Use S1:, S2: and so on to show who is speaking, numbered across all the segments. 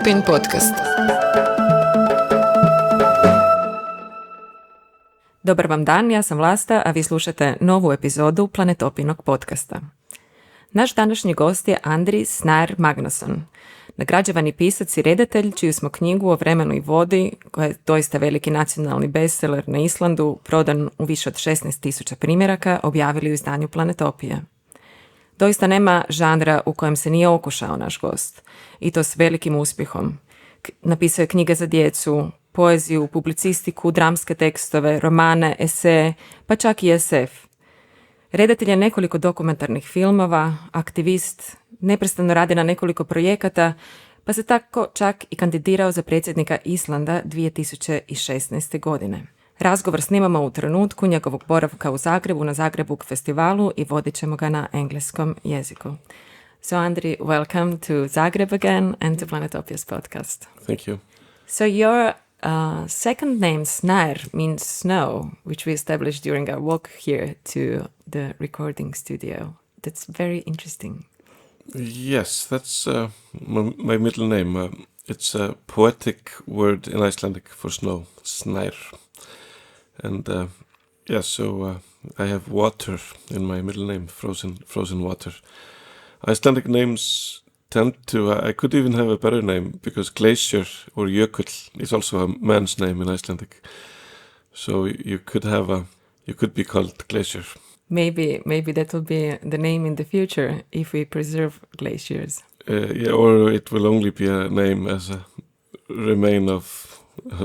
S1: Planetopijin podcast. Dobar vam dan, ja sam Vlasta, a vi slušate novu epizodu Planetopijinog podcasta. Naš današnji gost je Andri Snær Magnason, nagrađivani pisac i redatelj čiju smo knjigu o vremenu i vodi, koja je doista veliki nacionalni bestseler na Islandu, prodan u više od 16.000 primjeraka, objavili u izdanju Planetopije. Doista nema žanra u kojem se nije okušao naš gost, i to s velikim uspjehom. Napisao je knjige za djecu, poeziju, publicistiku, dramske tekstove, romane, eseje, pa čak i SF. Redatelj je nekoliko dokumentarnih filmova, aktivist, neprestano radi na nekoliko projekata, pa se tako čak i kandidirao za predsjednika Islanda 2016. godine. Razgovor snimamo u trenutku njegovog boravka u Zagrebu na Zagrebuk festivalu i vodit ćemo ga na engleskom jeziku. So Andri, welcome to Zagreb again and to Planetopia's podcast.
S2: Thank you.
S1: So your second name, Snær, means snow, which we established during our walk here to the recording studio. That's very interesting.
S2: Yes, that's my middle name. It's a poetic word in Icelandic for snow, Snær. And so I have water in my middle name, frozen water. Icelandic names tend to, I could even have a better name, because glacier or jökull is also a man's name in Icelandic. So you could be called glacier.
S1: Maybe that will be the name in the future if we preserve glaciers.
S2: Or it will only be a name as a remain of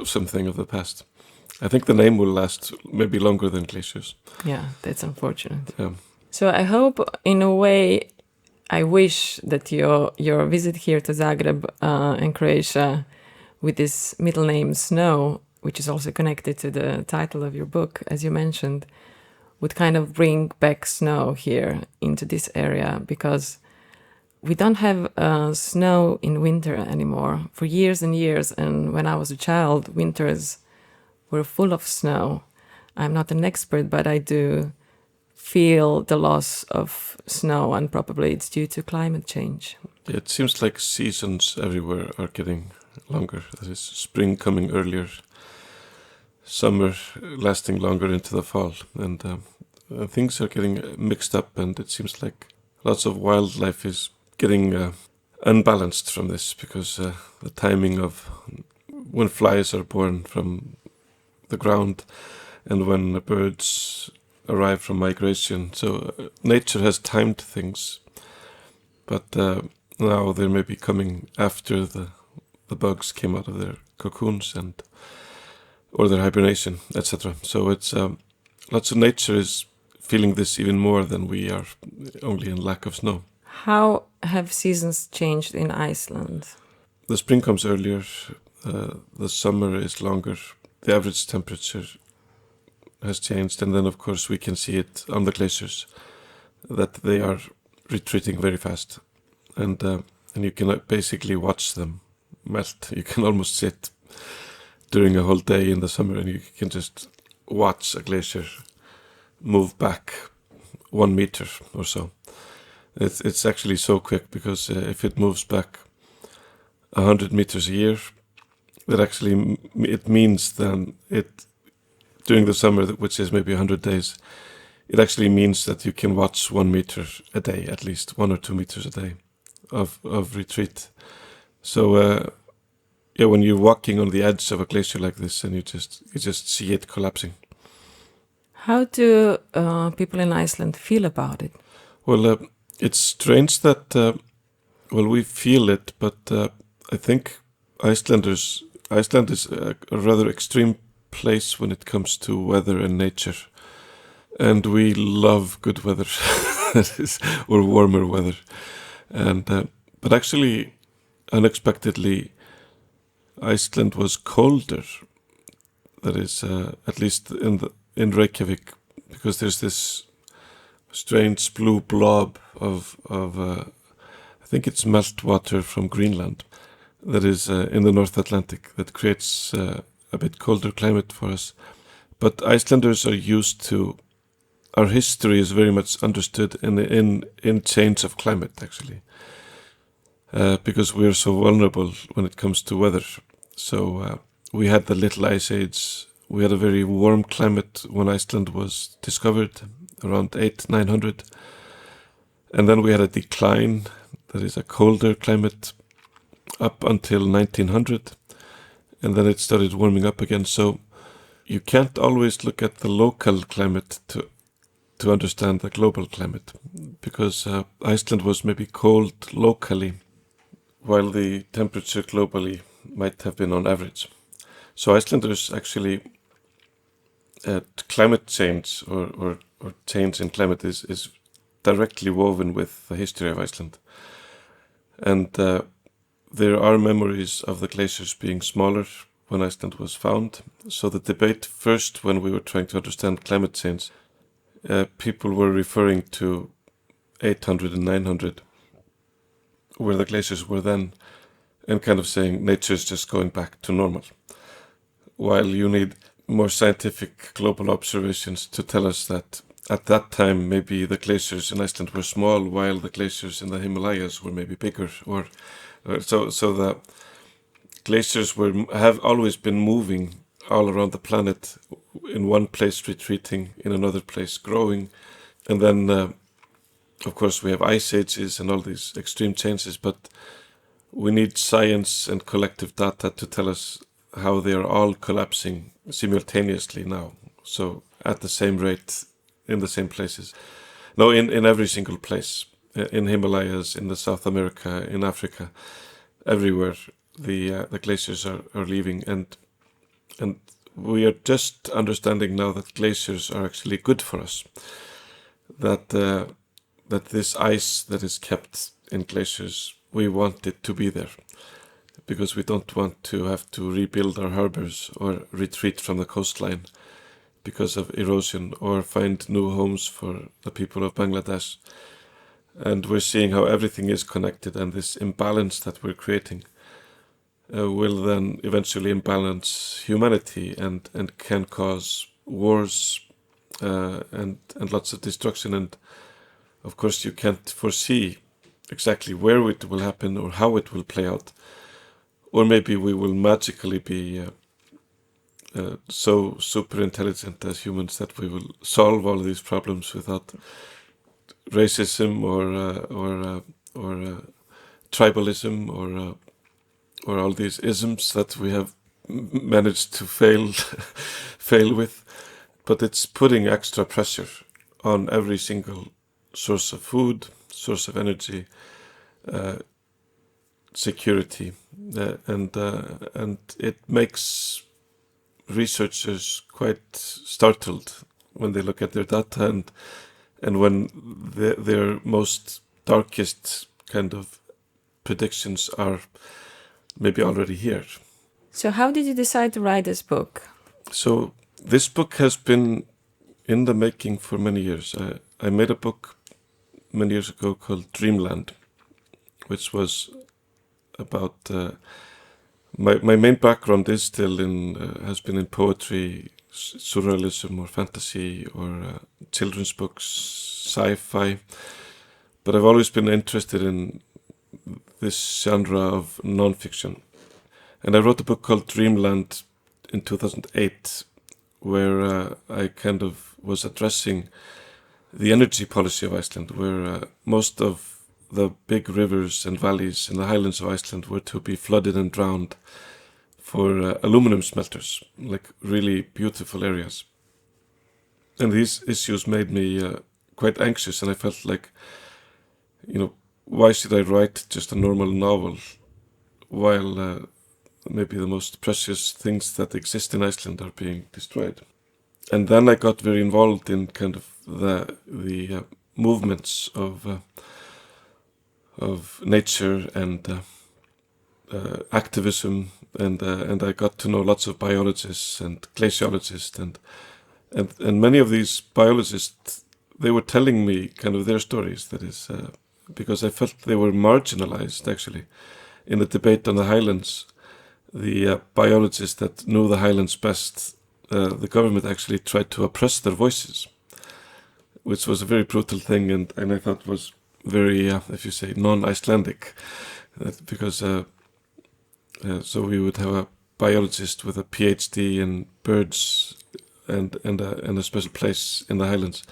S2: something of the past. I think the name will last maybe longer than glaciers.
S1: Yeah, that's unfortunate.
S2: Yeah.
S1: So I hope, in a way, I wish that your visit here to Zagreb and Croatia with this middle name Snow, which is also connected to the title of your book, as you mentioned, would kind of bring back snow here into this area, because we don't have snow in winter anymore for years and years. And when I was a child, winters were full of snow. I'm not an expert, but I do feel the loss of snow, and probably it's due to climate change.
S2: It seems like seasons everywhere are getting longer. There is spring coming earlier, summer lasting longer into the fall, and things are getting mixed up, and it seems like lots of wildlife is getting unbalanced from this, because the timing of when flies are born from the ground and when birds arrive from migration. So nature has timed things, but now they may be coming after the bugs came out of their cocoons or their hibernation, etc. So it's lots of nature is feeling this even more than we are, only in lack of snow.
S1: How have seasons changed in Iceland?
S2: The spring comes earlier, the summer is longer, the average temperature has changed, and then of course we can see it on the glaciers that they are retreating very fast, and you can basically watch them melt. You can almost sit during a whole day in the summer and you can just watch a glacier move back 1 meter or so. It's actually so quick, because if it moves back 100 meters a year, it means then during the summer, which is maybe 100 days, it actually means that you can watch 1 meter a day, at least 1 or 2 meters a day of retreat. So when you're walking on the edge of a glacier like this, and you just see it collapsing.
S1: How do people in Iceland feel about it?
S2: Well, it's strange that we feel it, but I think Iceland is a rather extreme place when it comes to weather and nature, and we love good weather or warmer weather, and but actually unexpectedly Iceland was colder. That is at least in Reykjavik, because there's this strange blue blob of I think it's meltwater from Greenland that is in the North Atlantic that creates a bit colder climate for us. But Icelanders are used to, our history is very much understood in change of climate, actually. because we are so vulnerable when it comes to weather. So we had the little ice age. We had a very warm climate when Iceland was discovered, around 900. And then we had a decline, that is a colder climate, up until 1900. And then it started warming up again. So you can't always look at the local climate to understand the global climate, because Iceland was maybe cold locally, while the temperature globally might have been on average. So Icelanders actually, climate change or change in climate is directly woven with the history of Iceland. And there are memories of the glaciers being smaller when Iceland was found. So the debate first, when we were trying to understand climate change, people were referring to 800 and 900, where the glaciers were then, and kind of saying nature is just going back to normal. While you need more scientific global observations to tell us that at that time maybe the glaciers in Iceland were small, while the glaciers in the Himalayas were maybe bigger, so the glaciers have always been moving all around the planet, in one place retreating, in another place growing, and then of course we have ice ages and all these extreme changes, but we need science and collective data to tell us how they are all collapsing simultaneously now, so at the same rate, in the same places. No, in every single place, in Himalayas, in the South America, in Africa, everywhere the glaciers are leaving, and we are just understanding now that glaciers are actually good for us. That this ice that is kept in glaciers, we want it to be there, because we don't want to have to rebuild our harbors or retreat from the coastline because of erosion, or find new homes for the people of Bangladesh. And we're seeing how everything is connected, and this imbalance that we're creating will then eventually imbalance humanity and can cause wars and lots of destruction. And of course you can't foresee exactly where it will happen or how it will play out. Or maybe we will magically be so super intelligent as humans that we will solve all these problems without racism or tribalism or all these isms that we have managed to fail with. But it's putting extra pressure on every single source of food, source of energy, security, and it makes researchers quite startled when they look at their data and when their most darkest kind of predictions are maybe already here.
S1: So how did you decide to write this book?
S2: So this book has been in the making for many years. I made a book many years ago called Dreamland, which was about my main background is still has been in poetry, surrealism or fantasy or children's books, sci-fi, but I've always been interested in this genre of non-fiction. And I wrote a book called Dreamland in 2008, where I kind of was addressing the energy policy of Iceland, where most of the big rivers and valleys in the highlands of Iceland were to be flooded and drowned for aluminum smelters, like really beautiful areas. And these issues made me quite anxious, and I felt like, why should I write just a normal novel while maybe the most precious things that exist in Iceland are being destroyed? And then I got very involved in kind of the movements of nature and activism, and I got to know lots of biologists and glaciologists, and many of these biologists, they were telling me kind of their stories. That is because I felt they were marginalized actually in the debate on the highlands. The biologists that knew the highlands best, the government actually tried to oppress their voices, which was a very brutal thing, and I thought was very, if you say, non-Icelandic. because so we would have a biologist with a PhD in birds and a special place in the Highlands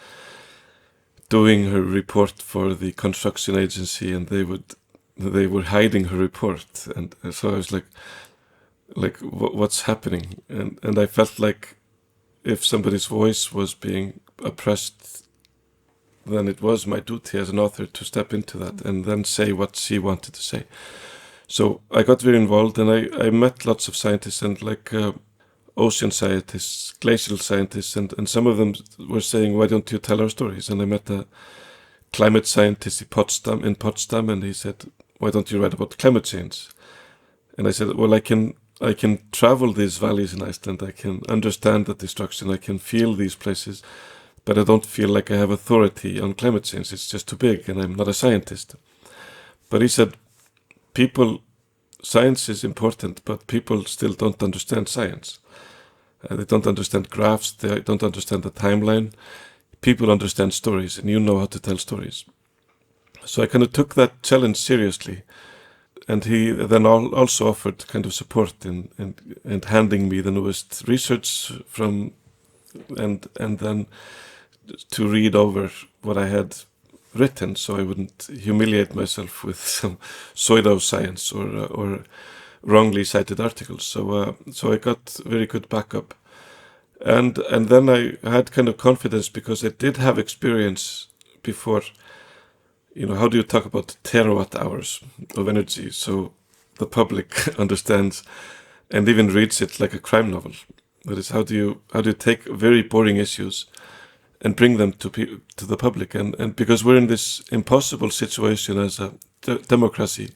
S2: doing her report for the construction agency, and they were hiding her report, and so I was like what's happening, and I felt like if somebody's voice was being oppressed, then it was my duty as an author to step into that and then say what she wanted to say. So I got very involved, and I met lots of scientists, and ocean scientists, glacial scientists, and some of them were saying, why don't you tell our stories? And I met a climate scientist in Potsdam, and he said, why don't you write about climate change? And I said, well, I can travel these valleys in Iceland, I can understand the destruction, I can feel these places, but I don't feel like I have authority on climate change. It's just too big, and I'm not a scientist. But he said, science is important, but people still don't understand science. They don't understand graphs, they don't understand the timeline. People understand stories, and you know how to tell stories. So I kind of took that challenge seriously. And he then also offered kind of support in handing me the newest research from, and then to read over what I had written, so I wouldn't humiliate myself with some pseudoscience or wrongly cited articles. So I got very good backup, and then I had kind of confidence because I did have experience before. How do you talk about terawatt hours of energy so the public understands and even reads it like a crime novel? That is, how do you take very boring issues and bring them to the public? And because we're in this impossible situation as a democracy,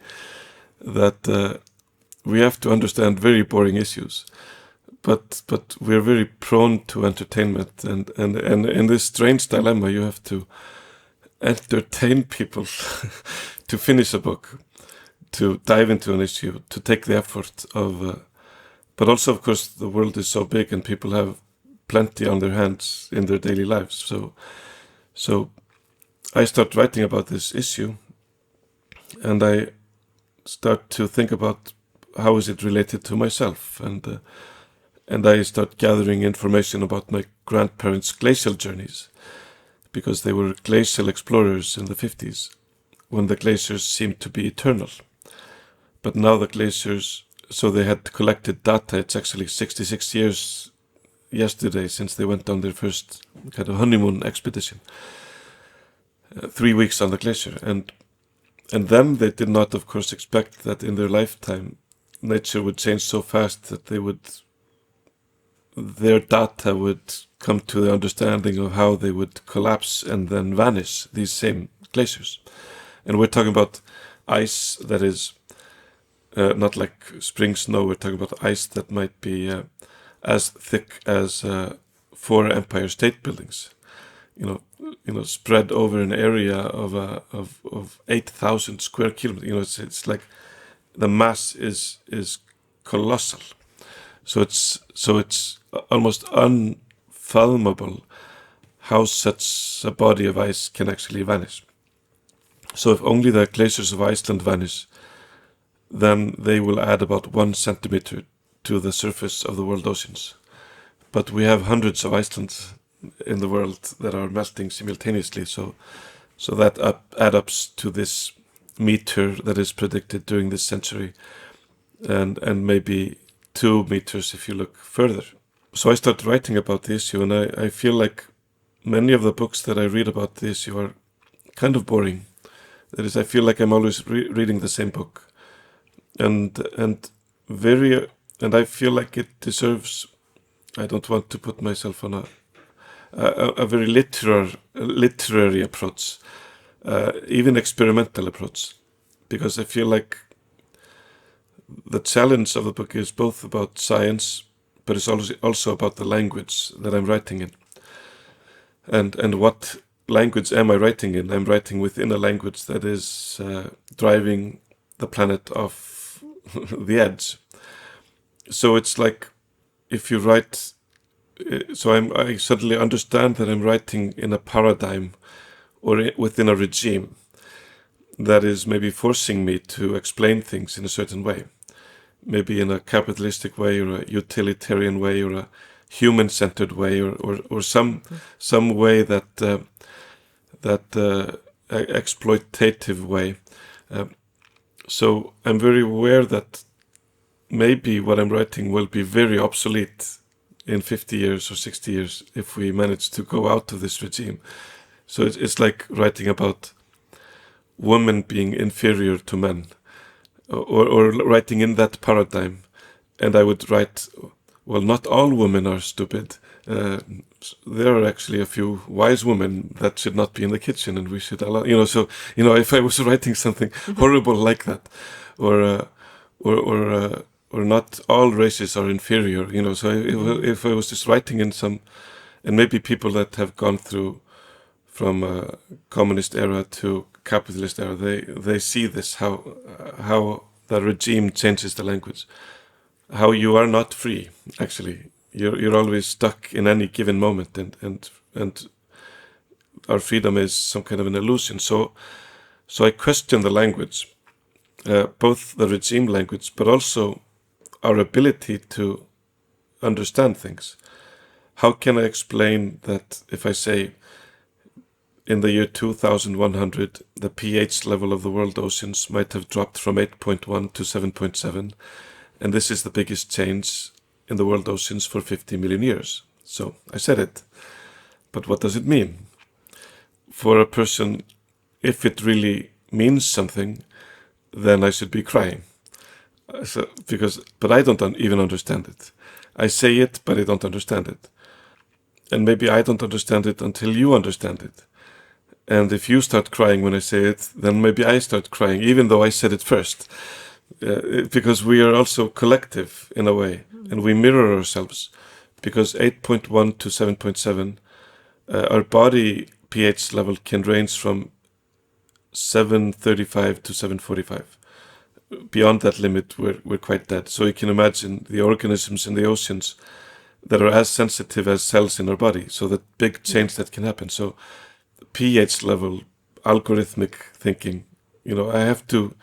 S2: that we have to understand very boring issues, but we're very prone to entertainment, and in this strange dilemma, you have to entertain people to finish a book, to dive into an issue, to take the effort of, but also, of course, the world is so big and people have plenty on their hands in their daily lives. So I start writing about this issue, and I start to think about how is it related to myself, and I start gathering information about my grandparents' glacial journeys, because they were glacial explorers in the 50s, when the glaciers seemed to be eternal. But now the glaciers, so they had collected data. It's actually 66 years yesterday since they went on their first kind of honeymoon expedition. 3 weeks on the glacier. And then they did not, of course, expect that in their lifetime, nature would change so fast that their data would come to the understanding of how they would collapse and then vanish, these same glaciers. And we're talking about ice that is not like spring snow. We're talking about ice that might be as thick as 4 Empire State Buildings, spread over an area of 8,000 square kilometers. It's like the mass is colossal. So it's almost unfathomable how such a body of ice can actually vanish. So if only the glaciers of Iceland vanish, then they will add about 1 centimeter to the surface of the world oceans. But we have hundreds of Icelands in the world that are melting simultaneously, so that adds up to this meter that is predicted during this century, and maybe 2 meters if you look further. So I started writing about the issue, and I feel like many of the books that I read about the issue are kind of boring. That is, I feel like I'm always reading the same book, and I feel like it deserves. I don't want to put myself on a very literary approach, even experimental approach, because I feel like the challenge of the book is both about science, but it's also about the language that I'm writing in. And what language am I writing in? I'm writing within a language that is driving the planet off the edge. So it's like if you write, I suddenly understand that I'm writing in a paradigm or within a regime that is maybe forcing me to explain things in a certain way, maybe in a capitalistic way or a utilitarian way or a human-centered way or some way that exploitative way. So I'm very aware that maybe what I'm writing will be very obsolete in 50 years or 60 years if we manage to go out of this regime. So it's like writing about women being inferior to men, or writing in that paradigm. And I would write, well, not all women are stupid. There are actually a few wise women that should not be in the kitchen, and we should allow, so, if I was writing something horrible like that, or not all races are inferior, so if I was just writing in some, and maybe people that have gone through from a communist era to capitalist era, they see this, how the regime changes the language, how you are not free, actually. You're always stuck in any given moment, and our freedom is some kind of an illusion. So I question the language, both the regime language, but also our ability to understand things. How can I explain that if I say in the year 2100, the pH level of the world oceans might have dropped from 8.1 to 7.7, and this is the biggest change in the world oceans for 50 million years. So I said it. But what does it mean? For a person, if it really means something, then I should be crying. But I don't even understand it. I say it, but I don't understand it. And maybe I don't understand it until you understand it. And if you start crying when I say it, then maybe I start crying, even though I said it first. Because we are also collective in a way, and we mirror ourselves. Because 8.1 to 7.7, our body pH level can range from 735 to 745. Beyond that limit, we're quite dead. So you can imagine the organisms in the oceans that are as sensitive as cells in our body. So that big change that can happen. So pH level, algorithmic thinking, I have to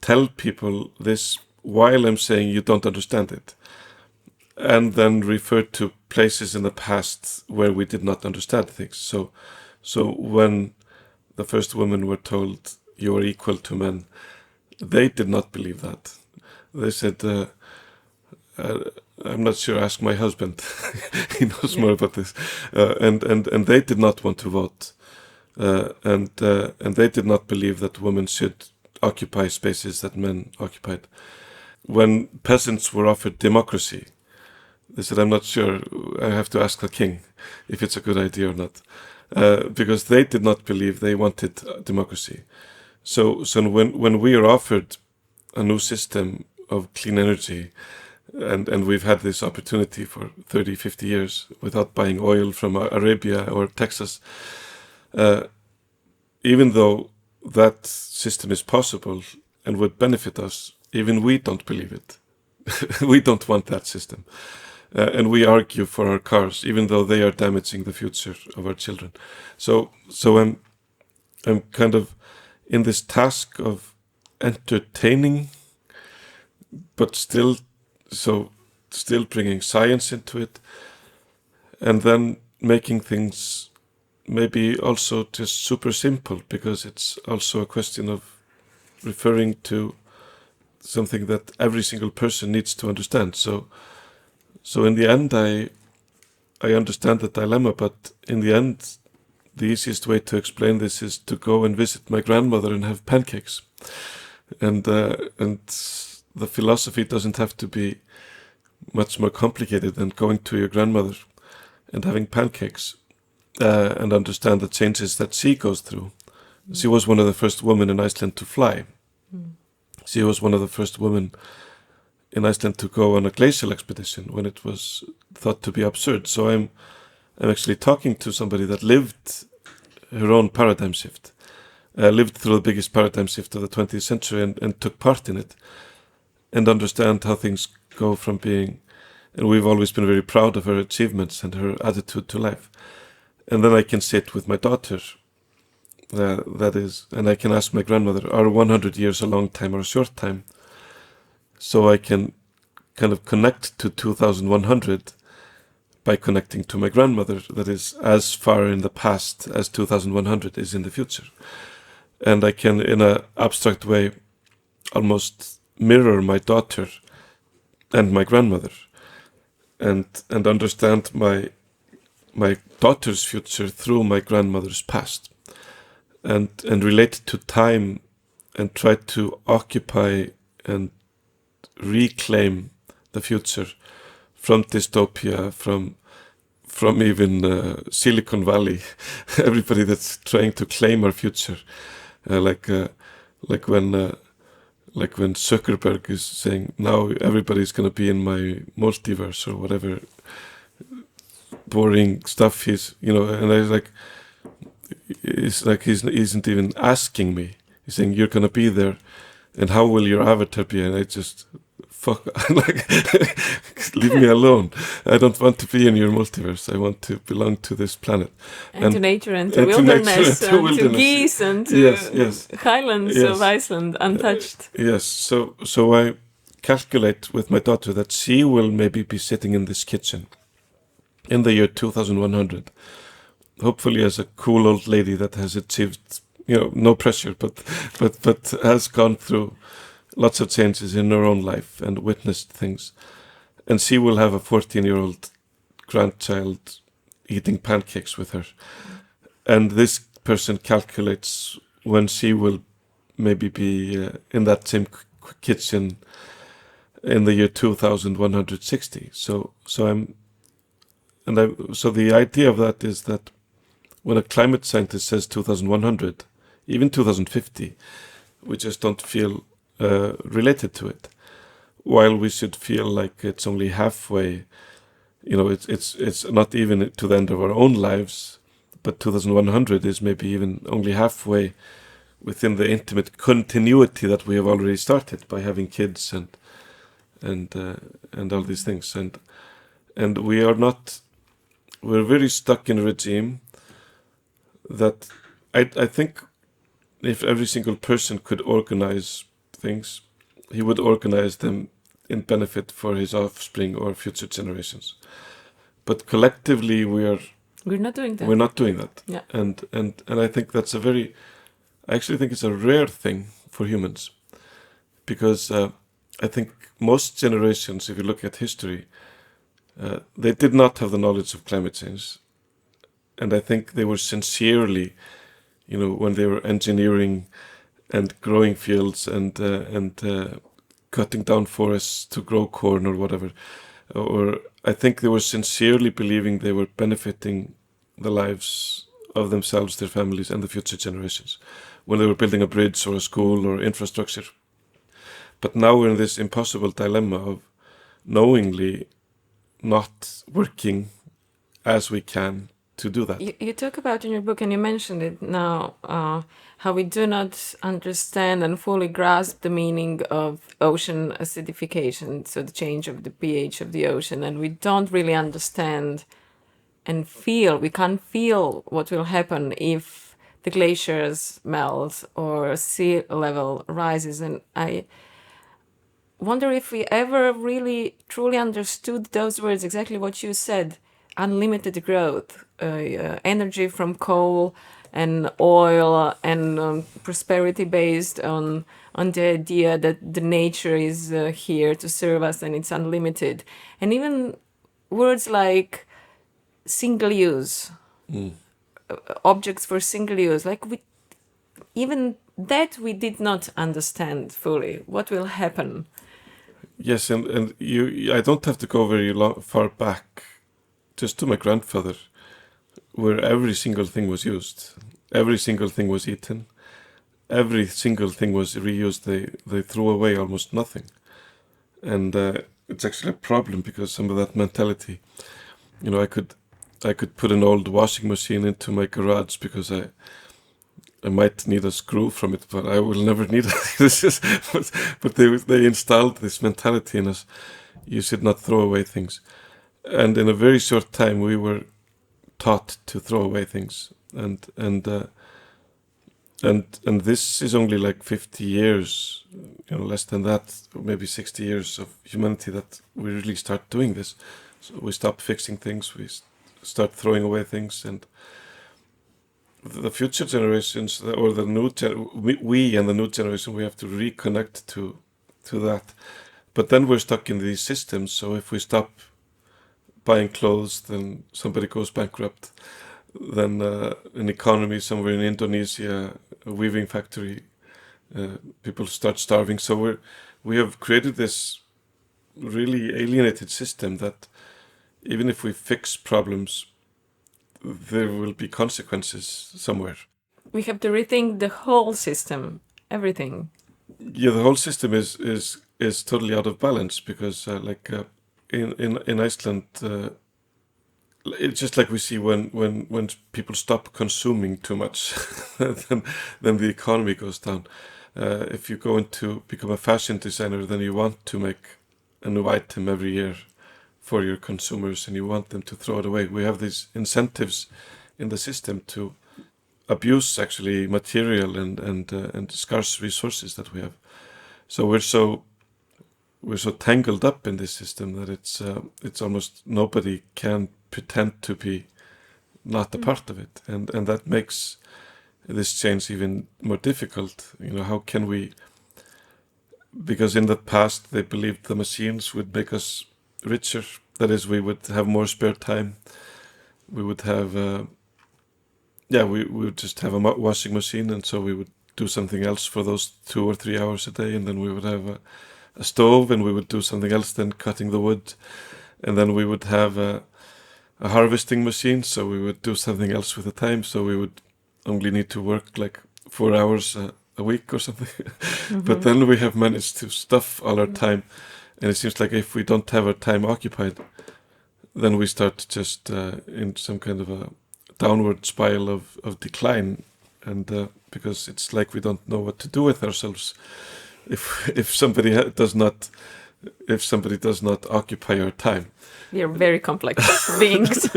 S2: tell people this while I'm saying you don't understand it, and then refer to places in the past where we did not understand things. So when the first women were told you are equal to men, they did not believe that. They said, I'm not sure, ask my husband. He knows more about this. And they did not want to vote. And they did not believe that women should occupy spaces that men occupied. When peasants were offered democracy, they said, I'm not sure, I have to ask the king if it's a good idea or not. Because they did not believe they wanted democracy. So when we are offered a new system of clean energy, and we've had this opportunity for 30, 50 years without buying oil from Arabia or Texas, even though that system is possible and would benefit us, even we don't believe it. We don't want that system. And we argue for our cars, even though they are damaging the future of our children. So I'm kind of in this task of entertaining, but still bringing science into it, and then making things maybe also just super simple, because it's also a question of referring to something that every single person needs to understand. So in the end, I understand the dilemma, but in the end, the easiest way to explain this is to go and visit my grandmother and have pancakes. And the philosophy doesn't have to be much more complicated than going to your grandmother and having pancakes and understand the changes that she goes through. She was one of the first women in Iceland to fly. She was one of the first women in Iceland to go on a glacial expedition when it was thought to be absurd. So I'm actually talking to somebody that lived her own paradigm shift, lived through the biggest paradigm shift of the 20th century and took part in it, and understand how things go from being, and we've always been very proud of her achievements and her attitude to life. And then I can sit with my daughter that is, and I can ask my grandmother, are 100 years a long time or a short time? So I can kind of connect to 2100 by connecting to my grandmother, that is as far in the past as 2100 is in the future. And I can, in an abstract way, almost mirror my daughter and my grandmother, and understand my daughter's future through my grandmother's past, and relate to time, and try to occupy and reclaim the future from dystopia, from even Silicon Valley, everybody that's trying to claim our future, like when Zuckerberg is saying now everybody's going to be in my multiverse or whatever boring stuff he's, and I was like, it's like he isn't even asking me. He's saying you're going to be there, and how will your avatar be? And I just fuck, like, leave me alone. I don't want to be in your multiverse. I want to belong to this planet.
S1: And to nature and to wilderness, and to geese and to highlands of Iceland untouched.
S2: Yes, so I calculate with my daughter that she will maybe be sitting in this kitchen in the year 2100, hopefully as a cool old lady that has achieved, no pressure, but has gone through lots of changes in her own life and witnessed things. And she will have a 14-year-old grandchild eating pancakes with her. And this person calculates when she will maybe be in that same kitchen in the year 2160. So the idea of that is that when a climate scientist says 2100, even 2050, we just don't feel related to it, while we should feel like it's only halfway. It's not even to the end of our own lives, but 2100 is maybe even only halfway within the intimate continuity that we have already started by having kids and all these things, and we're very stuck in a regime that I think if every single person could organize things, he would organize them in benefit for his offspring or future generations. But collectively, we're not doing that. We're not doing that.
S1: Yeah.
S2: And I think that's I actually think it's a rare thing for humans, because I think most generations, if you look at history, they did not have the knowledge of climate change. And I think they were sincerely, when they were engineering and growing fields and cutting down forests to grow corn or whatever, or I think they were sincerely believing they were benefiting the lives of themselves, their families, and the future generations when they were building a bridge or a school or infrastructure. But now we're in this impossible dilemma of knowingly not working as we can to do that.
S1: You talk about in your book, and you mentioned it now, how we do not understand and fully grasp the meaning of ocean acidification, so the change of the pH of the ocean, and we don't really understand and we can't feel what will happen if the glaciers melt or sea level rises. And I wonder if we ever really truly understood those words, exactly what you said, unlimited growth, energy from coal and oil, and prosperity based on the idea that the nature is here to serve us and it's unlimited. And even words like single use, objects for single use, like even that we did not understand fully. What will happen?
S2: Yes, and I don't have to go very far back, just to my grandfather, where every single thing was used, every single thing was eaten, every single thing was reused. They threw away almost nothing, and it's actually a problem because some of that mentality, I could put an old washing machine into my garage because I might need a screw from it, but I will never need it. But they installed this mentality in us: you should not throw away things. And in a very short time, we were taught to throw away things, and and this is only like 50 years, less than that, maybe 60 years of humanity that we really start doing this. So we stop fixing things, we start throwing away things, and the future generations, or the new we and the new generation, we have to reconnect to that. But then we're stuck in these systems. So if we stop buying clothes, then somebody goes bankrupt. Then an economy somewhere in Indonesia, a weaving factory, people start starving. So we have created this really alienated system that even if we fix problems, there will be consequences somewhere.
S1: We have to rethink the whole system, everything.
S2: Yeah, the whole system is totally out of balance because, in Iceland, it's just like we see when people stop consuming too much, then the economy goes down. If you go into become a fashion designer, then you want to make a new item every year for your consumers, and you want them to throw it away. We have these incentives in the system to abuse actually material and scarce resources that we have. So we're so tangled up in this system that it's almost nobody can pretend to be not a part of it, and that makes this change even more difficult. How can we? Because in the past they believed the machines would make us richer. That is, we would have more spare time. We would have, we would just have a washing machine, and so we would do something else for those 2 or 3 hours a day, and then we would have a stove, and we would do something else, then cutting the wood, and then we would have a harvesting machine, so we would do something else with the time, so we would only need to work like 4 hours a week or something. Mm-hmm. But then we have managed to stuff all our time, and it seems like if we don't have our time occupied, then we start just in some kind of a downward spiral of decline, and because it's like we don't know what to do with ourselves if somebody does not occupy our time.
S1: We are very complex beings.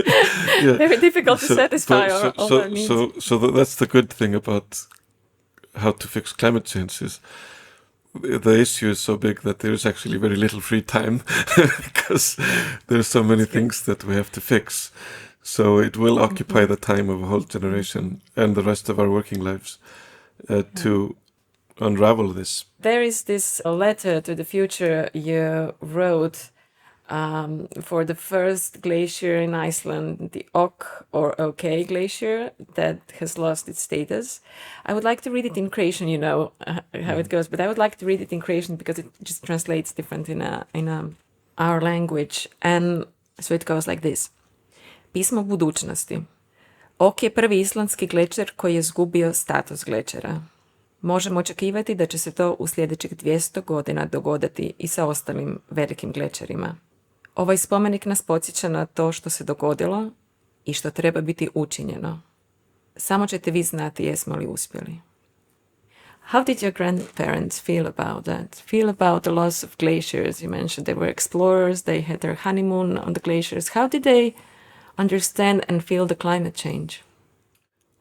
S1: Very difficult to satisfy all our needs.
S2: So that's the good thing about how to fix climate change is the issue is so big that there is actually very little free time because there are so many things that we have to fix. So it will occupy the time of a whole generation and the rest of our working lives to unravel this.
S1: There is this letter to the future you wrote for the first glacier in Iceland, the OK glacier that has lost its status. I would like to read it in Croatian, how it goes, but I would like to read it in Croatian because it just translates different in our language. And so it goes like this. Pismo budućnosti. Ok je prvi islandski glečer koji je izgubio status glečera. Možemo očekivati da će se to u sljedećih 200 godina dogoditi i sa ostalim velikim glečerima. Ovaj spomenik nas podsjeća na to što se dogodilo i što treba biti učinjeno. Samo ćete vi znati jesmo li uspjeli. How did your grandparents feel about that? Feel about the loss of glaciers? You mentioned they were explorers, they had their honeymoon on the glaciers. How did they understand and feel the climate change?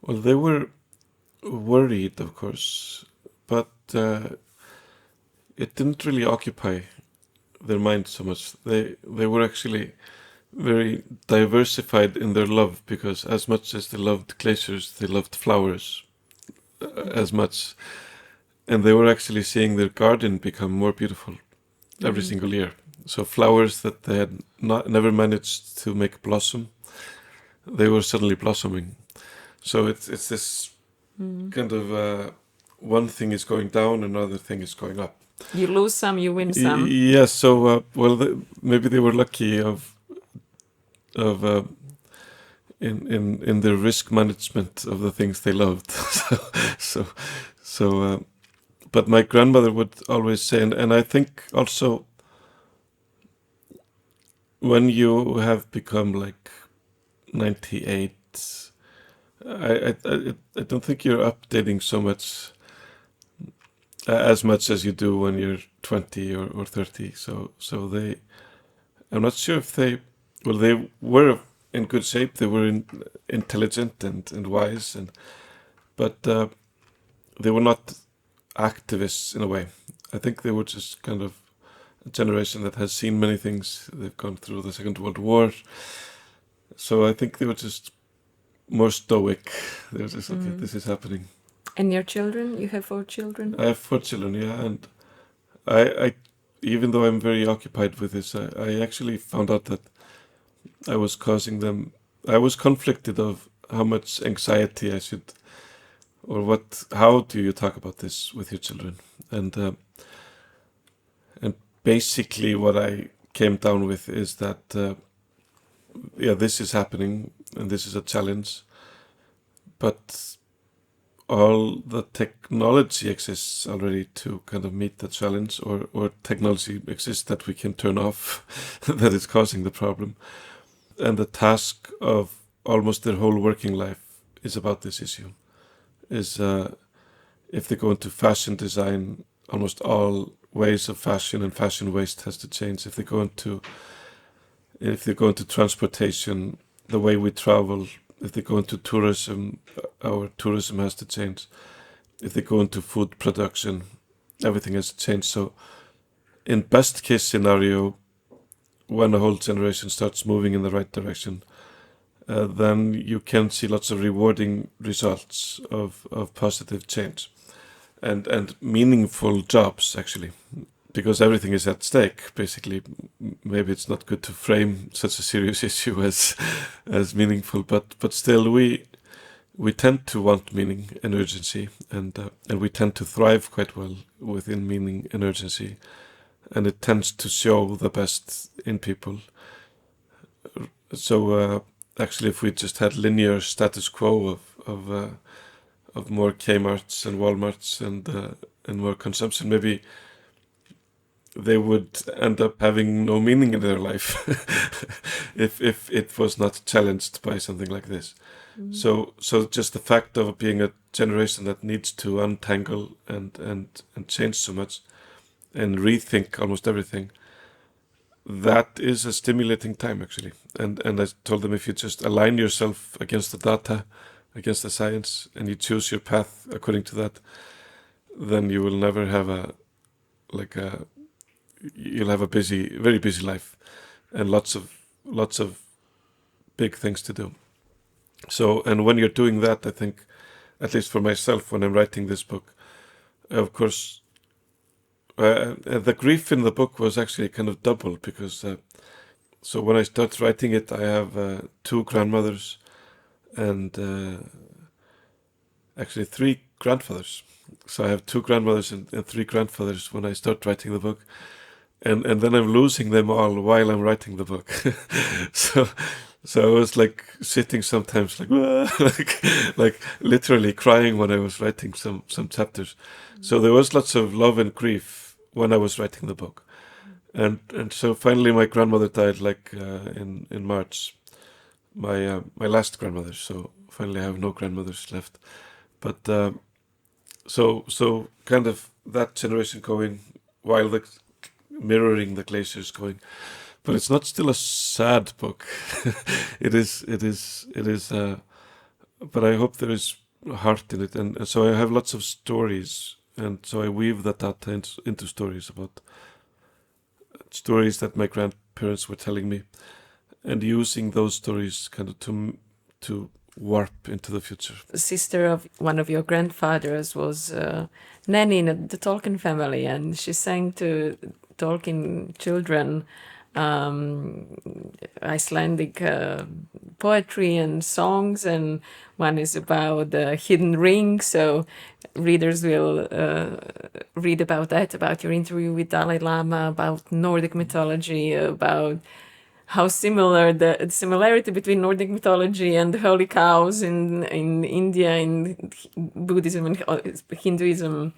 S2: Well, they were worried, of course, but it didn't really occupy their mind so much. They were actually very diversified in their love, because as much as they loved glaciers, they loved flowers as much, and they were actually seeing their garden become more beautiful every single year. So flowers that they had never managed to make blossom, they were suddenly blossoming. So it's this kind of one thing is going down, another thing is going up.
S1: You lose some, you win some.
S2: Yes. So maybe they were lucky in their risk management of the things they loved. But my grandmother would always say, and I think also when you have become like 98, I don't think you're updating so much as much as you do when you're 20 or 30. So they, I'm not sure if they were in good shape. They were intelligent and wise, but they were not activists in a way. I think they were just kind of a generation that has seen many things. They've gone through the Second World War. So I think they were just more stoic. They were just, okay, this is happening.
S1: And your children? You have 4 children?
S2: I have 4 children, yeah. And I even though I'm very occupied with this, I actually found out that I was causing them... I was conflicted of how much anxiety I should... or how do you talk about this with your children? And basically what I came down with is that, this is happening and this is a challenge, but all the technology exists already to kind of meet the challenge, or technology exists that we can turn off that is causing the problem. And the task of almost their whole working life is about this issue. Is if they go into fashion design, almost all ways of fashion and fashion waste has to change. If they go into transportation, the way we travel. If they go into tourism, our tourism has to change. If they go into food production, everything has to change. So in best case scenario, when a whole generation starts moving in the right direction, then you can see lots of rewarding results of positive change and meaningful jobs, actually, because everything is at stake. Basically, maybe it's not good to frame such a serious issue as meaningful, but still we tend to want meaning and urgency, and we tend to thrive quite well within meaning and urgency, and it tends to show the best in people. So actually, if we just had linear status quo of more Kmarts and Walmarts and more consumption, maybe they would end up having no meaning in their life if it was not challenged by something like this. So just the fact of being a generation that needs to untangle and change so much and rethink almost everything, that is a stimulating time, actually. And I told them, if you just align yourself against the data, against the science, and you choose your path according to that, then you will never have you'll have a very busy life, and lots of big things to do. So, and when you're doing that, I think, at least for myself, when I'm writing this book, of course, the grief in the book was actually kind of double, because so when I start writing it, I have 2 grandmothers and actually 3 grandfathers. So I have 2 grandmothers and 3 grandfathers when I start writing the book. And then I'm losing them all while I'm writing the book. So I was like sitting sometimes like literally crying when I was writing some chapters. So there was lots of love and grief when I was writing the book. And so finally my grandmother died in March. My last grandmother. So finally I have no grandmothers left. But so kind of that generation going while mirroring the glaciers going, but it's not still a sad book. It is. But I hope there is heart in it, and so I have lots of stories, and so I weave that data into stories about stories that my grandparents were telling me, and using those stories kind of to warp into the future.
S1: The sister of one of your grandfathers was nanny in the Tolkien family, and she sang to Tolkien children Icelandic poetry and songs, and one is about the hidden ring, so readers will read about that, about your interview with Dalai Lama, about Nordic mythology, about how the similarity between Nordic mythology and the holy cows in India, in Buddhism and Hinduism.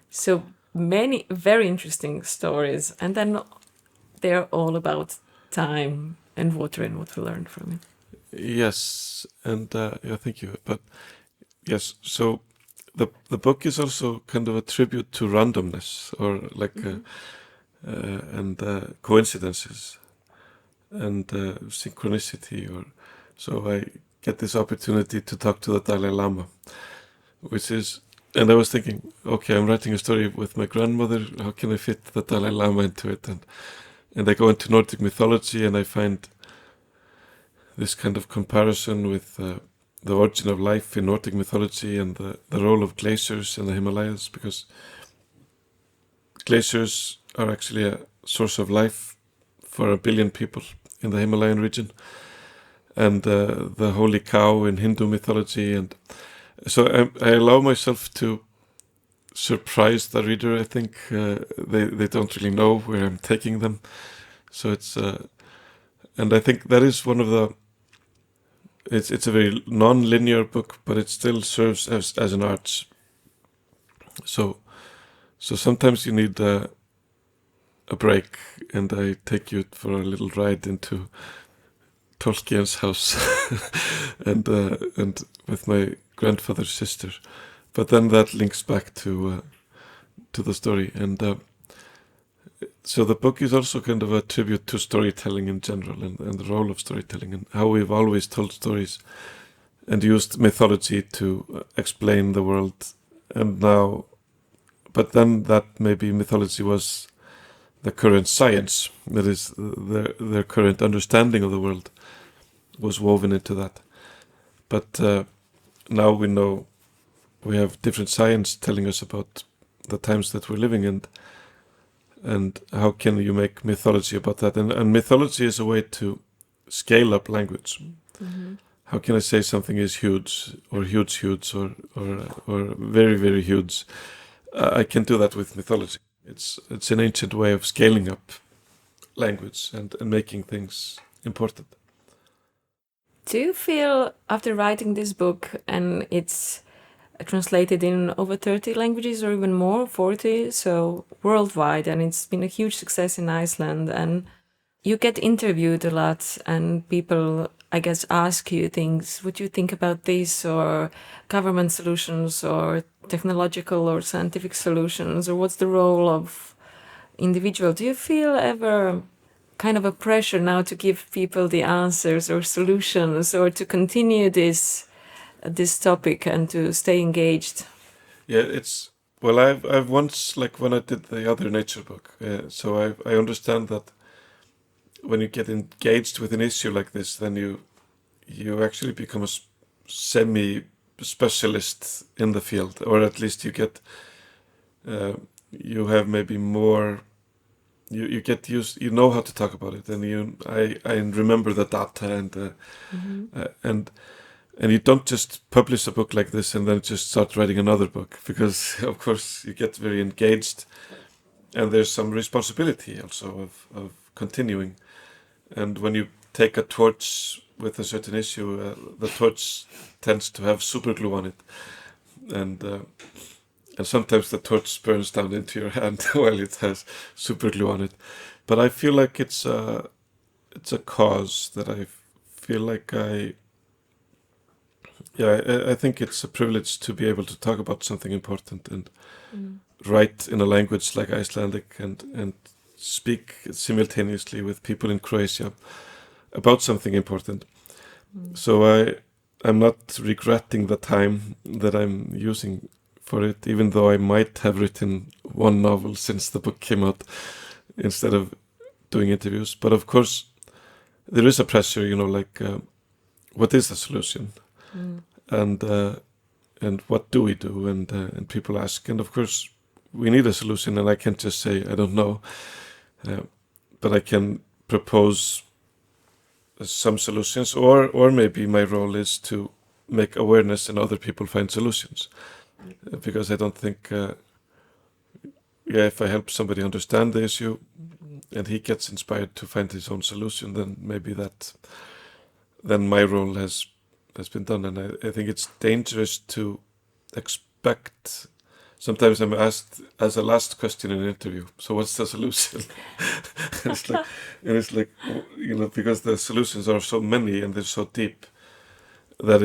S1: So many very interesting stories, and then they're all about time and water and what we learned from it.
S2: Yes, and thank you. But yes, so the book is also kind of a tribute to randomness, or and coincidences and synchronicity. So I get this opportunity to talk to the Dalai Lama, which is And I was thinking, okay, I'm writing a story with my grandmother. How can I fit the Dalai Lama into it? And I go into Nordic mythology, and I find this kind of comparison with the origin of life in Nordic mythology and the role of glaciers in the Himalayas, because glaciers are actually a source of life for 1 billion people in the Himalayan region, and the holy cow in Hindu mythology. And so I allow myself to surprise the reader. I think they don't really know where I'm taking them. So it's and I think that is one of the. It's a very non-linear book, but it still serves as an arch. So sometimes you need a break, and I take you for a little ride into Tolkien's house, and with my grandfather's sister. But then that links back to the story, and so the book is also kind of a tribute to storytelling in general, and the role of storytelling, and how we've always told stories and used mythology to explain the world. And now, but then that maybe mythology was the current science, that is, their current understanding of the world was woven into that. But now we know we have different science telling us about the times that we're living in, and how can you make mythology about that? And mythology is a way to scale up language. Mm-hmm. How can I say something is huge, or huge, or very, very huge? I can do that with mythology. It's an ancient way of scaling up language and making things important.
S1: Do you feel, after writing this book, and it's translated in over 30 languages or even more, 40, so worldwide, and it's been a huge success in Iceland, and you get interviewed a lot, and people, I guess, ask you things, what do you think about this, or government solutions, or technological or scientific solutions, or what's the role of individual? Do you feel ever kind of a pressure now to give people the answers or solutions, or to continue this topic and to stay engaged?
S2: Yeah, well, I've once, like when I did the other nature book, so I understand that when you get engaged with an issue like this, then you actually become a semi-specialist in the field, or at least you get you have maybe more. You get used. You know how to talk about it, and I remember the data, and you don't just publish a book like this and then just start writing another book, because of course you get very engaged, and there's some responsibility also of continuing. And when you take a torch with a certain issue, the torch tends to have super glue on it, and sometimes the torch burns down into your hand while it has super glue on it. But I feel like it's a cause that I feel like I think it's a privilege to be able to talk about something important and write in a language like Icelandic and speak simultaneously with people in Croatia about something important. So I'm not regretting the time that I'm using for it, even though I might have written one novel since the book came out instead of doing interviews. But of course, there is a pressure, like what is the solution? And what do we do? And people ask, and of course we need a solution, and I can't just say I don't know, but I can propose some solutions, or maybe my role is to make awareness and other people find solutions, because I don't think if I help somebody understand the issue and he gets inspired to find his own solution, then maybe then my role has been done. And I think it's dangerous to expect. Sometimes I'm asked as a last question in an interview, so what's the solution? It's like, because the solutions are so many and they're so deep that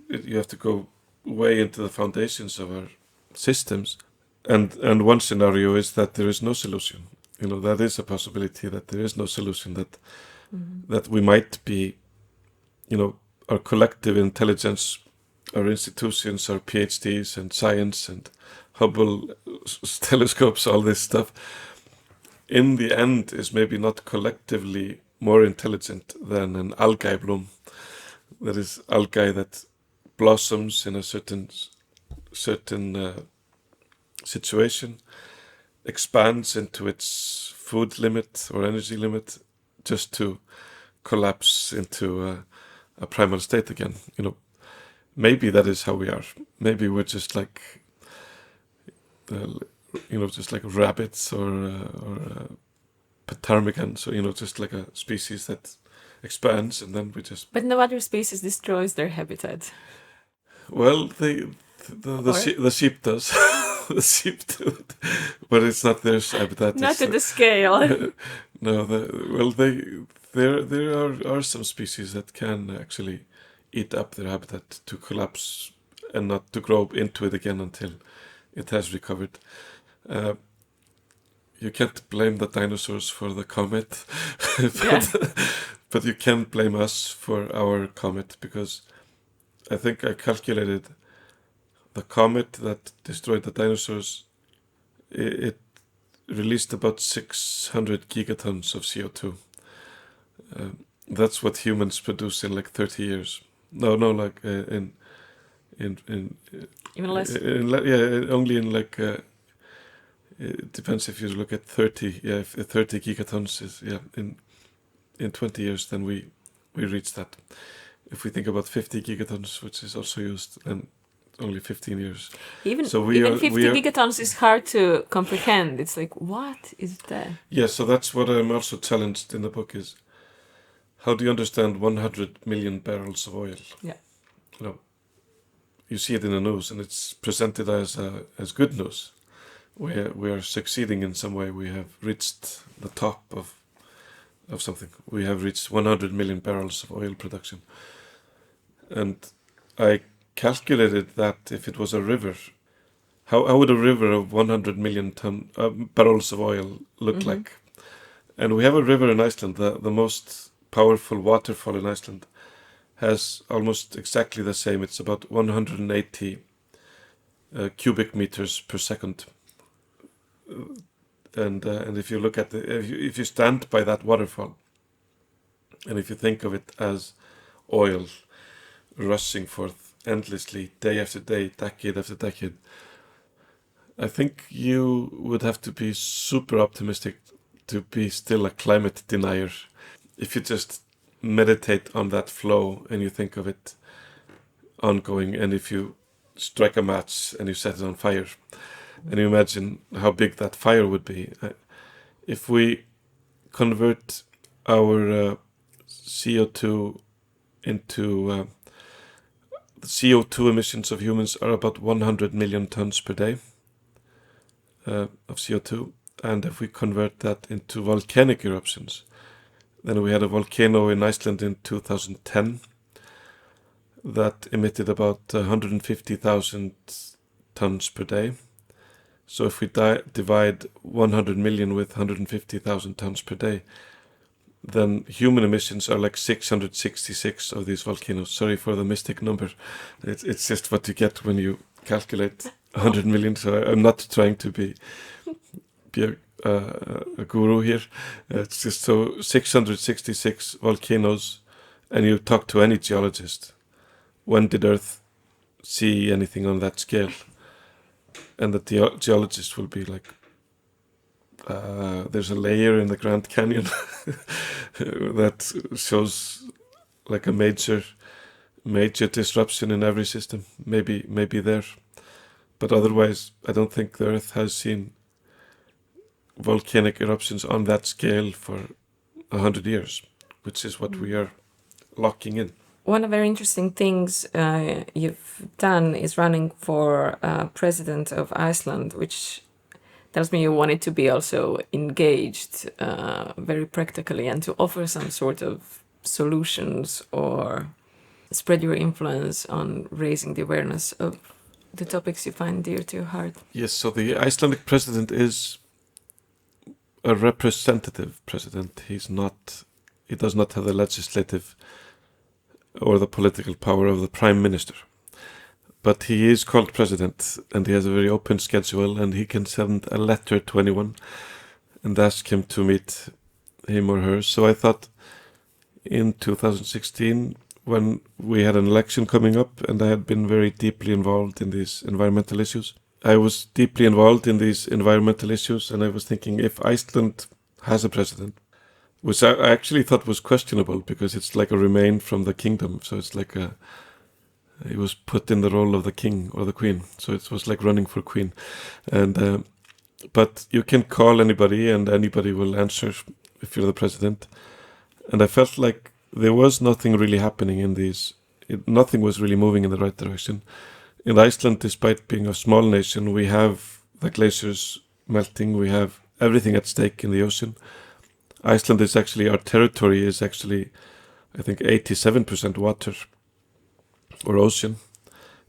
S2: you have to go way into the foundations of our systems. And one scenario is that there is no solution. That is a possibility, that there is no solution, that we might be, our collective intelligence our institutions, our PhDs and science and Hubble telescopes, all this stuff, in the end is maybe not collectively more intelligent than an algae bloom. That is, algae that blossoms in a certain situation, expands into its food limit or energy limit, just to collapse into a primal state again. Maybe that is how we are. Maybe we're just like, just like rabbits or ptarmigans, or just like a species that expands, and then we just.
S1: But no other species destroys their habitat.
S2: Well, the sheep does. The sheep do it, but it's not their habitat.
S1: Not to the scale.
S2: No, there are some species that can actually eat up their habitat to collapse and not to grow into it again until it has recovered. You can't blame the dinosaurs for the comet, but you can blame us for our comet, because I think I calculated the comet that destroyed the dinosaurs, it released about 600 gigatons of CO2. That's what humans produce in like 30 years. No, like in
S1: even less.
S2: Only in like. It depends if you look at 30. Yeah, if 30 gigatons is in 20 years, then we reach that. If we think about 50 gigatons, which is also used, then only 15 years.
S1: Even 50 gigatons is hard to comprehend. It's like, what is that?
S2: Yeah, so that's what I'm also challenged in the book is, how do you understand 100 million barrels of oil?
S1: Yeah.
S2: You see it in the news, and it's presented as good news. We are succeeding in some way. We have reached the top of something. We have reached 100 million barrels of oil production. And I calculated that if it was a river, how would a river of 100 million barrels of oil look like? And we have a river in Iceland, the most powerful waterfall in Iceland, has almost exactly the same. It's about 180 cubic meters per second. And if you look at if you stand by that waterfall, and if you think of it as oil rushing forth endlessly, day after day, decade after decade, I think you would have to be super optimistic to be still a climate denier. If you just meditate on that flow and you think of it ongoing, and if you strike a match and you set it on fire, and you imagine how big that fire would be. If we convert our CO2 into the CO2 emissions of humans are about 100 million tons per day of CO2. And if we convert that into volcanic eruptions, then we had a volcano in Iceland in 2010 that emitted about 150,000 tons per day. So if we divide 100 million with 150,000 tons per day, then human emissions are like 666 of these volcanoes. Sorry for the mystic number. It's just what you get when you calculate 100 million. So I'm not trying to be a guru here. It's just so 666 volcanoes, and you talk to any geologist. When did Earth see anything on that scale? And the geologist will be like, there's a layer in the Grand Canyon that shows like a major disruption in every system. Maybe there. But otherwise, I don't think the Earth has seen volcanic eruptions on that scale for 100 years, which is what we are locking in.
S1: One of the very interesting things you've done is running for president of Iceland, which tells me you wanted to be also engaged very practically and to offer some sort of solutions or spread your influence on raising the awareness of the topics you find dear to your heart.
S2: Yes, so the Icelandic president is a representative president. He does not have the legislative or the political power of the prime minister. but he is called president, and he has a very open schedule, and he can send a letter to anyone and ask him to meet him or her. So I thought in 2016, when we had an election coming up, and I had been very deeply involved in these environmental issues. I was deeply involved in these environmental issues, and I was thinking, if Iceland has a president, which I actually thought was questionable because it's like a remain from the kingdom, so it's like he was put in the role of the king or the queen, so it was like running for queen. And but you can call anybody, and anybody will answer if you're the president. And I felt like there was nothing really happening in these. Nothing was really moving in the right direction. In Iceland, despite being a small nation, we have the glaciers melting. We have everything at stake in the ocean. Iceland is actually, our territory is actually, I think, 87% water or ocean.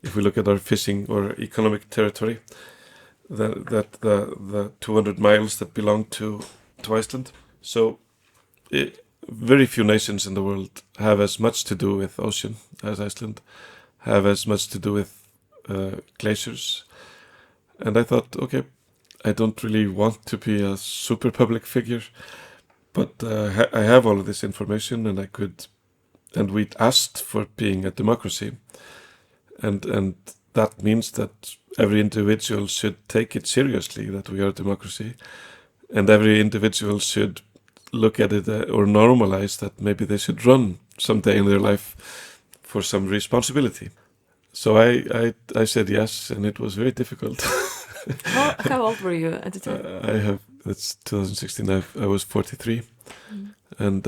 S2: If we look at our fishing or economic territory, the 200 miles that belong to Iceland. So very few nations in the world have as much to do with ocean as Iceland, have as much to do with glaciers. And I thought, okay, I don't really want to be a super public figure, but I have all of this information, and we asked for being a democracy, and that means that every individual should take it seriously that we are a democracy, and every individual should look at it or normalize that maybe they should run someday in their life for some responsibility. So I said yes, and it was very difficult.
S1: How old were you at the time?
S2: That's 2016, I was 43, and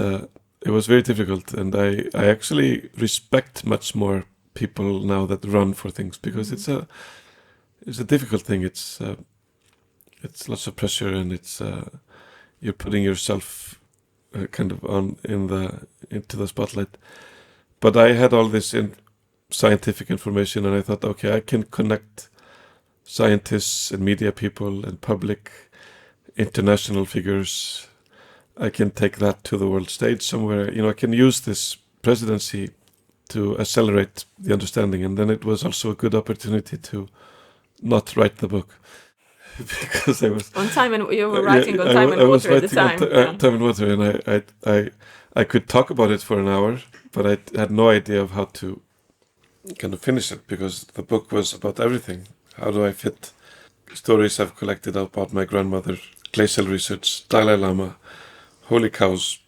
S2: it was very difficult, and I actually respect much more people now that run for things, because it's a difficult thing. It's lots of pressure, and it's you're putting yourself kind of into the spotlight. But I had all this scientific information, and I thought, okay, I can connect scientists and media people and public international figures. I can take that to the world stage somewhere. I can use this presidency to accelerate the understanding. And then it was also a good opportunity to not write the book, because I was
S1: on time, and you were writing on time and water at the time.
S2: Time and water, and I could talk about it for an hour, but I had no idea of how to kind of finish it, because the book was about everything. How do I fit stories I've collected about my grandmother, glacial research, Dalai Lama, holy cows?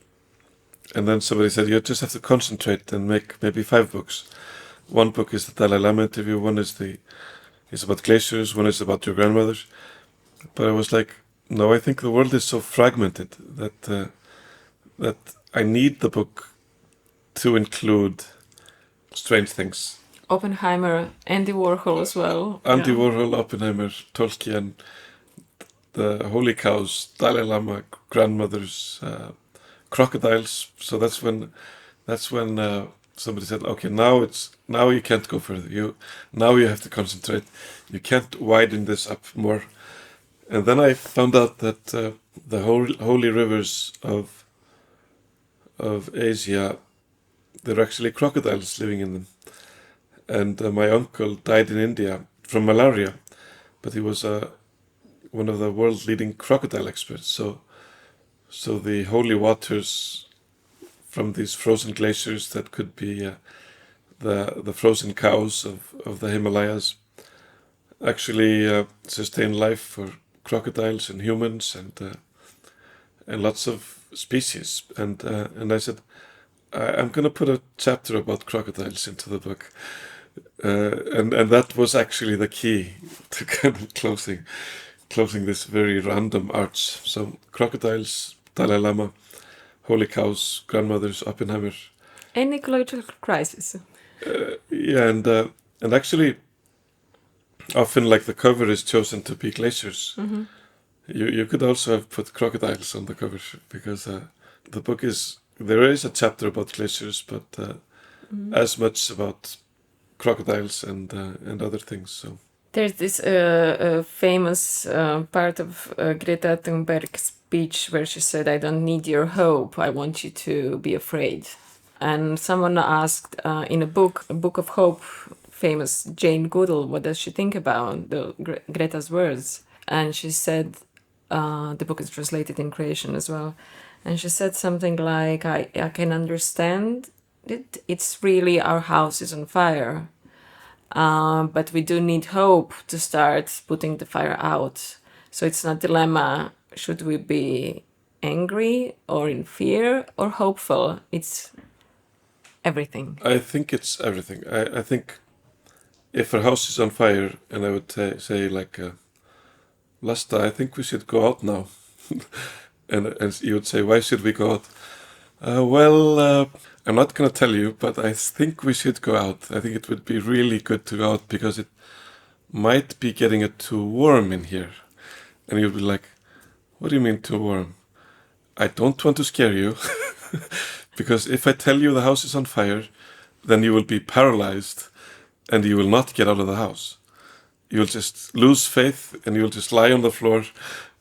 S2: And then somebody said, you just have to concentrate and make maybe 5 books. One book is the Dalai Lama interview, one is about glaciers, one is about your grandmother. But I was like, no, I think the world is so fragmented that I need the book to include strange things.
S1: Oppenheimer, Andy Warhol as well.
S2: Andy Warhol, Oppenheimer, Tolkien, the holy cows, Dalai Lama, grandmothers, crocodiles. So that's when somebody said, okay, now you can't go further. Now you have to concentrate. You can't widen this up more. And then I found out that the holy rivers of Asia, there are actually crocodiles living in them. And my uncle died in India from malaria, but he was one of the world's leading crocodile experts. So the holy waters from these frozen glaciers that could be the frozen cows of the Himalayas actually sustain life for crocodiles and humans and lots of species. And I said, I'm going to put a chapter about crocodiles into the book. And that was actually the key to kind of closing this very random arch. So crocodiles, Dalai Lama, holy cows, grandmothers, Oppenheimer.
S1: An ecological crisis.
S2: Yeah, and actually, often like the cover is chosen to be glaciers. Mm-hmm. You could also have put crocodiles on the cover, because the book there is a chapter about glaciers, but as much about crocodiles and other things. So
S1: there's this famous part of Greta Thunberg's speech where she said, "I don't need your hope. I want you to be afraid." And someone asked in a book of hope famous Jane Goodall, what does she think about Greta's words? And she said, the book is translated in Croatian as well, and she said something like, I can understand it. It's really our house is on fire. But we do need hope to start putting the fire out. So it's not a dilemma. Should we be angry or in fear or hopeful? It's everything.
S2: I think it's everything. I think if our house is on fire, and I would say like, Vlasta, I think we should go out now. and you would say, why should we go out? I'm not going to tell you, but I think we should go out. I think it would be really good to go out because it might be getting it too warm in here. And you'd be like, what do you mean too warm? I don't want to scare you because if I tell you the house is on fire, then you will be paralyzed and you will not get out of the house. You will just lose faith and you will just lie on the floor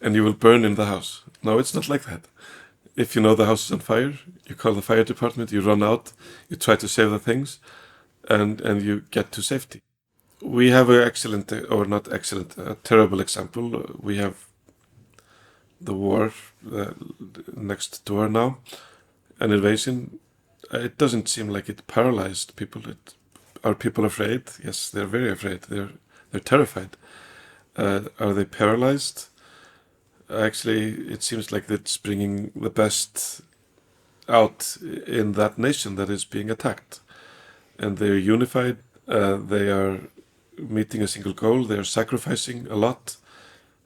S2: and you will burn in the house. No, it's not like that. If you know the house is on fire, you call the fire department, you run out, you try to save the things, and you get to safety. We have a terrible example. We have the war next door now, an invasion. It doesn't seem like it paralyzed people. Are people afraid? Yes, they're very afraid. They're terrified. Are they paralyzed? Actually, it seems like it's bringing the best out in that nation that is being attacked. And they're unified, they are meeting a single goal, they are sacrificing a lot,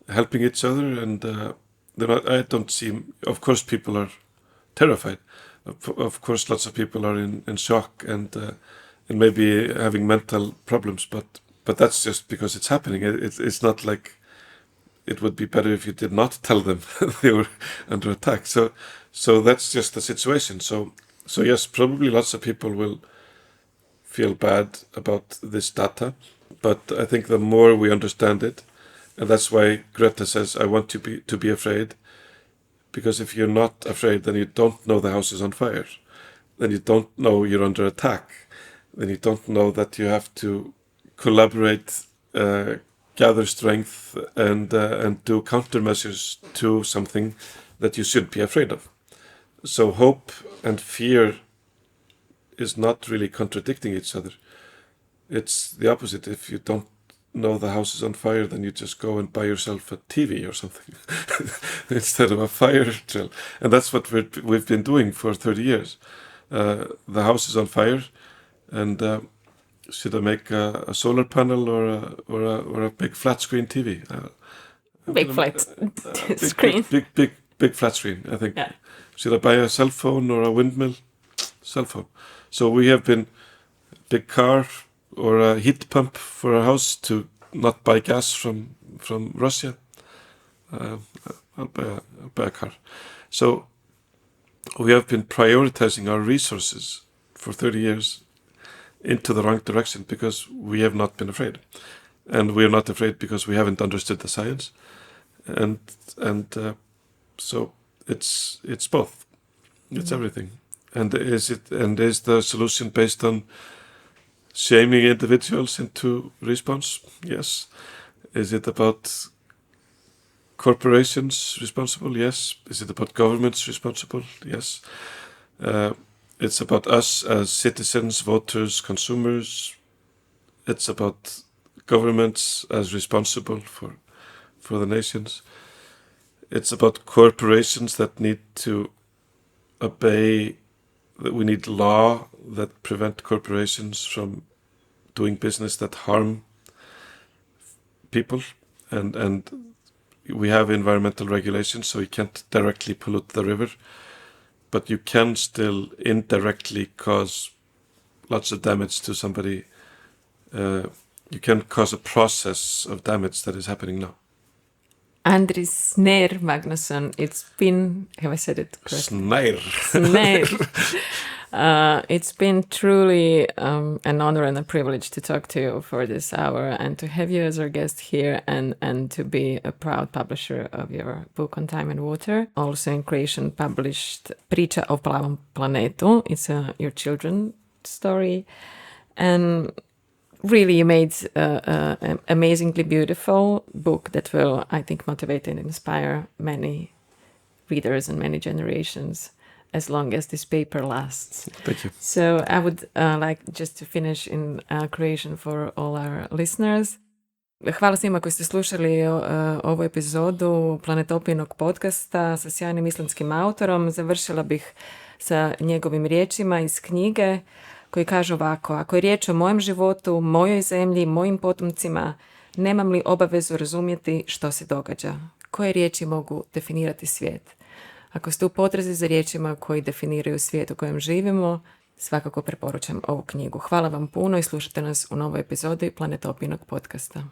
S2: helping each other, and I don't see, of course people are terrified. Of course lots of people are in shock and maybe having mental problems, but that's just because it's happening. It's not like it would be better if you did not tell them they were under attack. So that's just the situation. So yes, probably lots of people will feel bad about this data, but I think the more we understand it, and that's why Greta says, I want you to be afraid, because if you're not afraid, then you don't know the house is on fire. Then you don't know you're under attack. Then you don't know that you have to collaborate, gather strength and do countermeasures to something that you should be afraid of. So hope and fear is not really contradicting each other. It's the opposite. If you don't know the house is on fire, then you just go and buy yourself a TV or something instead of a fire drill. And that's what we've been doing for 30 years. The house is on fire, and should I make a solar panel or a big flat screen TV?
S1: Big flat screen.
S2: Big flat screen, I think.
S1: Yeah.
S2: Should I buy a cell phone or a windmill? Cell phone. So we have been big car or a heat pump for our house to not buy gas from Russia. I'll buy a car. So we have been prioritizing our resources for 30 years into the wrong direction because we have not been afraid. And we are not afraid because we haven't understood the science. And so it's both. It's everything. And is the solution based on shaming individuals into response? Yes. Is it about corporations responsible? Yes. Is it about governments responsible? Yes. It's about us as citizens, voters, consumers. It's about governments as responsible for the nations. It's about corporations that need to obey, that we need law that prevent corporations from doing business that harm people. And we have environmental regulations, so you can't directly pollute the river. But you can still indirectly cause lots of damage to somebody. You can cause a process of damage that is happening now.
S1: Andri Snær Magnason, it's been, have I said it correctly?
S2: Snær.
S1: It's been truly an honor and a privilege to talk to you for this hour and to have you as our guest here and to be a proud publisher of your book on time and water. Also in Croatian published Priča o plavom planetu. It's your children's story. And really you made an amazingly beautiful book that will, I think, motivate and inspire many readers and many generations as long as this paper lasts.
S2: Thank you.
S1: So I would like just to finish in creation for all our listeners. Hvala svima koji ste slušali ovu epizodu Planetopijinog podcasta sa sjajnim islandskim autorom. Završila bih sa njegovim riječima iz knjige koji kaže ovako: ako je riječ o mojem životu, mojoj zemlji, mojim potomcima, nemam li obavezu razumjeti što se događa? Koje riječi mogu definirati svijet? Ako ste u potrazi za riječima koji definiraju svijet u kojem živimo, svakako preporučam ovu knjigu. Hvala vam puno i slušajte nas u novoj epizodi Planetopijinog podcasta.